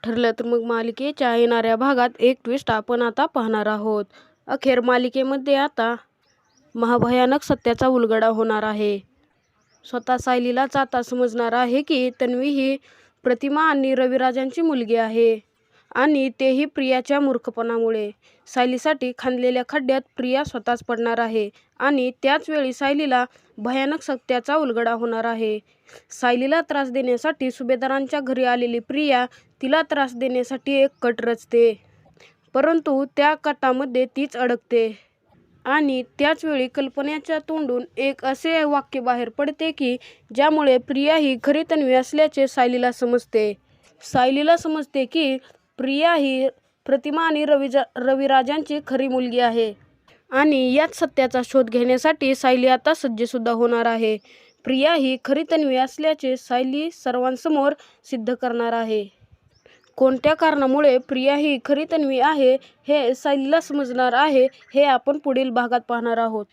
ठरलं तर मग मालिकेच्या येणाऱ्या भागात एक ट्विस्ट आपण आता पाहणार आहोत. अखेर मालिकेमध्ये आता महाभयानक सत्याचा उलगडा होणार आहे. स्वतः सायलीलाच आता समजणार आहे की तन्वी ही प्रतिमा आणि रविराजांची मुलगी आहे आणि तेही प्रियाच्या मूर्खपणामुळे. सायलीसाठी खणलेल्या खड्ड्यात प्रिया स्वतःच पडणार आहे आणि त्याच वेळी सायलीला भयानक सत्याचा उलगडा होणार आहे. सायलीला त्रास देण्यासाठी सुभेदारांच्या घरी आलेली प्रिया तिला त्रास देण्यासाठी एक कट रचते, परंतु त्या कटामध्ये तीच अडकते आणि त्याच वेळी कल्पनाच्या तोंडून एक असे वाक्य बाहेर पडते की ज्यामुळे प्रिया ही खरी तन्वी असल्याचे सायलीला समजते. सायलीला समजते की प्रिया ही प्रतिमा आणि रविराजांची खरी मुलगी आहे आणि याच सत्याचा शोध घेण्यासाठी सायली आता सज्जसुद्धा होणार आहे. प्रिया ही खरी तन्वी असल्याचे सायली सर्वांसमोर सिद्ध करणार आहे. कोणत्या कारणामुळे प्रिया ही खरी तन्वी आहे हे सायलीला समजणार आहे हे आपण पुढील भागात पाहणार आहोत.